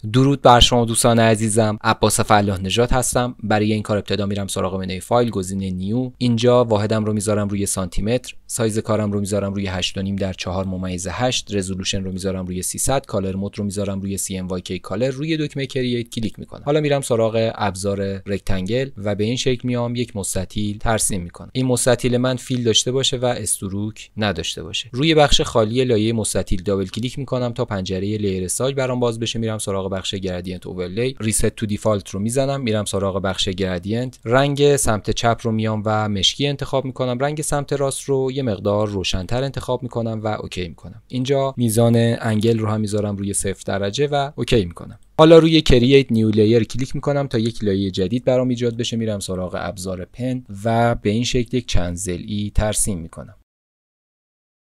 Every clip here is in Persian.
درود بر شما دوستان عزیزم، عباس فلاح نژاد هستم. برای این کار ابتدا میرم سراغ منوی فایل، گزینه نیو. اینجا واحدم رو میذارم روی سانتی متر، سایز کارم رو میذارم روی 8.5 در 4/8، رزولوشن رو میذارم روی 300، کالر مود رو میذارم روی CMYK کالر. روی دکمه کرییت کلیک میکنم. حالا میرم سراغ ابزار رکتانگل و به این شکل میام یک مستطیل ترسیم میکنم. این مستطیل من فیل داشته باشه و استروک نداشته باشه. روی بخش خالی لایه مستطیل دابل کلیک میکنم تا پنجره لیر استایل برام باز بشه. میرم سراغ بخش گردینت اوورلی، ریست تو دیفالت رو میزنم، میرم سراغ بخش گردینت، رنگ سمت چپ رو میام و مشکی انتخاب میکنم، رنگ سمت راست رو یه مقدار روشن‌تر انتخاب میکنم و اوکی میکنم. اینجا میزان انگل رو هم میذارم روی 0 درجه و اوکی میکنم. حالا روی کرییت نیو لایر کلیک میکنم تا یک لایه جدید برام ایجاد بشه. میرم سراغ ابزار پن و به این شکل یک چند ضلعی ترسیم میکنم.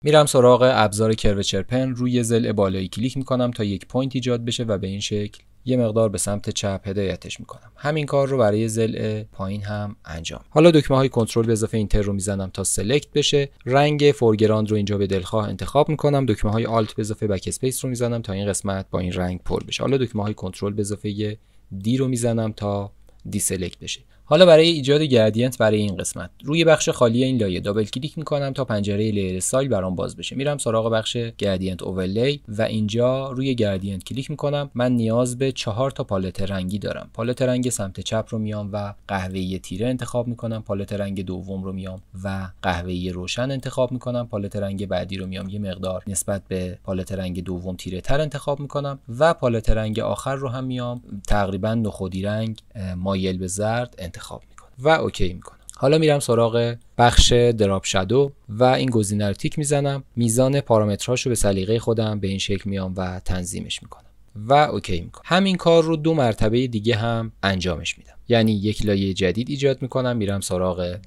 میرم سراغ ابزار کروچر پن، روی ضلع بالایی کلیک میکنم تا یک پوینت ایجاد بشه و به این شکل یه مقدار به سمت چپ هدایتش میکنم. همین کار رو برای ضلع پایین هم انجام. حالا دکمه های کنترل به اضافه اینتر رو میزنم تا سلکت بشه. رنگ فورگراند رو اینجا به دلخواه انتخاب میکنم. دکمه های آلت به اضافه بک اسپیس رو میزنم تا این قسمت با این رنگ پر بشه. حالا دکمه های کنترل به اضافه دی رو میزنم تا دی سلکت بشه. حالا برای ایجاد گردینت برای این قسمت روی بخش خالی این لایه دابل کلیک میکنم تا پنجره لیر استایل برام باز بشه. میرم سراغ بخش گردینت اوورلی و اینجا روی گردینت کلیک میکنم. من نیاز به 4 تا پالت رنگی دارم. پالت رنگ سمت چپ رو میام و قهوه‌ای تیره انتخاب میکنم. پالت رنگ دوم رو میام و قهوه‌ای روشن انتخاب میکنم. پالت رنگ بعدی رو میام یه مقدار نسبت به پالت رنگ دوم تیره تر انتخاب میکنم و پالت رنگ آخر رو هم میام تقریبا نخودی رنگ مایل به زرد انتخاب میکنم و اوکی میکنم. حالا میرم سراغ بخش دراپ شادو و این گزینه رو تیک میزنم. میزان پارامترهاشو به سلیقه خودم به این شکل میام و تنظیمش میکنم و اوکی میکنم. همین کار رو 2 مرتبه دیگه هم انجامش میدم. یعنی یک لایه جدید ایجاد میکنم، میرم سراغ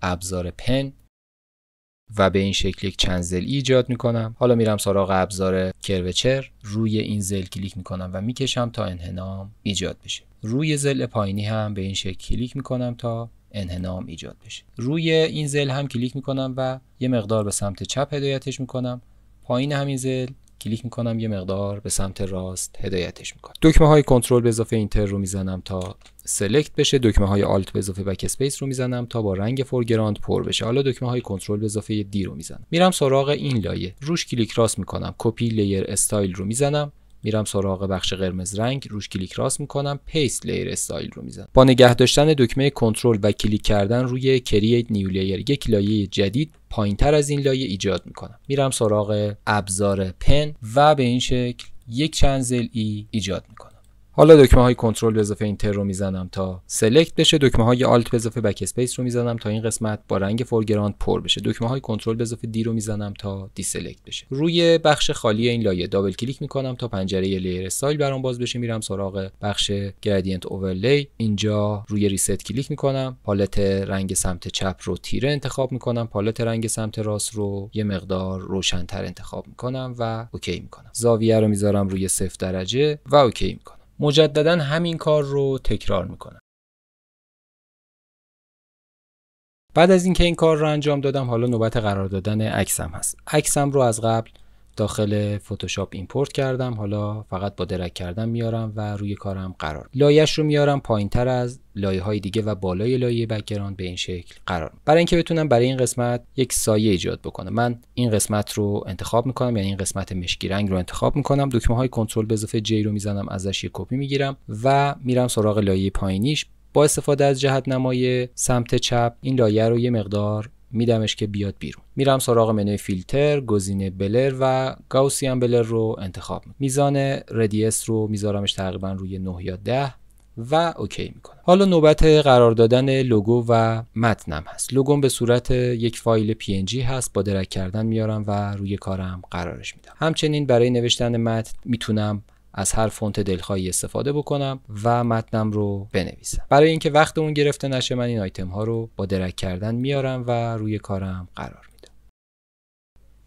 ابزار پن و به این شکل یک چند ضلعی ایجاد میکنم. حالا میرم سراغ ابزار کروچر، روی این ضلع کلیک میکنم و میکشم تا انحنام ایجاد بشه. روی ضلع پایینی هم به این شکل کلیک میکنم تا انحنام ایجاد بشه. روی این ضلع هم کلیک میکنم و یه مقدار به سمت چپ هدایتش میکنم. پایین همین ضلع کلیک میکنم یه مقدار به سمت راست هدایتش میکنم. دکمه های کنترل به اضافه اینتر رو میزنم تا سلکت بشه. دکمه های آلت به اضافه بک اسپیس رو میزنم تا با رنگ فورگراند پر بشه. حالا دکمه های کنترل به اضافه دی رو میزنم. میرم سراغ این لایه، روش کلیک راست میکنم، کپی لیر استایل رو میزنم. میرم سراغ بخش قرمز رنگ، روش کلیک راست میکنم، پیست لیر استایل رو میزنم. با نگه داشتن دکمه کنترل و کلیک کردن روی کرییت نیو لایر یک لایه جدید پایینتر از این لایه ایجاد میکنم. میرم سراغ ابزار پن و به این شکل یک چند ضلعی ایجاد میکنم. حالا دکمه های کنترل به اضافه اینتر رو میزنم تا سلکت بشه. دکمه های آلت به اضافه بک اسپیس رو میزنم تا این قسمت با رنگ فورگراند پر بشه. دکمه های کنترل به اضافه دی رو میزنم تا دی سلکت بشه. روی بخش خالی این لایه دابل کلیک میکنم تا پنجره لیر استایل برام باز بشه. میرم سراغ بخش گردینت اوورلی، اینجا روی ریست کلیک میکنم. پالت رنگ سمت چپ رو تیره انتخاب میکنم. پالت رنگ سمت راست رو یه مقدار روشن‌تر انتخاب میکنم و اوکی میکنم. زاویه رو میذارم روی 0 درجه و اوکی میکنم. مجددا همین کار رو تکرار میکنم. بعد از اینکه این کار رو انجام دادم، حالا نوبت قرار دادن عکسم هست. عکسم رو از قبل داخل فتوشاپ ایمپورت کردم. حالا فقط با درگ کردن میارم و روی کارم قرار. لایه‌اش رو میارم پایینتر از لایه‌های دیگه و بالای لایه بک‌گراند به این شکل قرار. برای اینکه بتونم برای این قسمت یک سایه ایجاد بکنم، من این قسمت رو انتخاب میکنم، یعنی این قسمت مشکی رنگ رو انتخاب میکنم. دکمه های کنترل به اضافه جی رو میزنم، ازش یک کپی میگیرم و میرم سراغ لایه پایینیش. با استفاده از جهت نمای سمت چپ این لایه رو یه مقدار میدمش که بیاد بیرون. میرم سراغ منوی فیلتر، گزینه بلر و گاوسیان بلر رو انتخاب میکنم. میزان ردیس رو میذارمش تقریبا روی 9 یا 10 و اوکی میکنم. حالا نوبت قرار دادن لوگو و متنم هست. لوگوم به صورت یک فایل PNG هست. با درگ کردن میارم و روی کارم قرارش میدم. همچنین برای نوشتن متن میتونم از هر فونت دلخواهی استفاده بکنم و متنم رو بنویسم. برای اینکه وقتمون گرفته نشه، من این آیتم ها رو با درگ کردن میارم و روی کارم قرار میدم.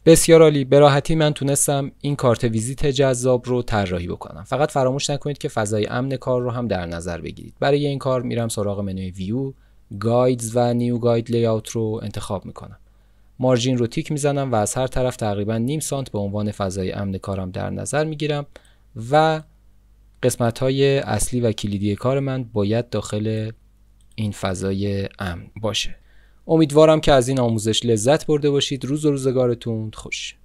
بسیار عالی. به راحتی من تونستم این کارت ویزیت جذاب رو طراحی بکنم. فقط فراموش نکنید که فضای امن کار رو هم در نظر بگیرید. برای این کار میرم سراغ منوی ویو، گایدز و نیو گاید لیاوت رو انتخاب میکنم. مارجین رو تیک میزنم و از هر طرف تقریبا نیم سانت به عنوان فضای امن کارم در نظر میگیرم و قسمت‌های اصلی و کلیدی کار من باید داخل این فضای امن باشه. امیدوارم که از این آموزش لذت برده باشید. روز و روزگارتون خوش.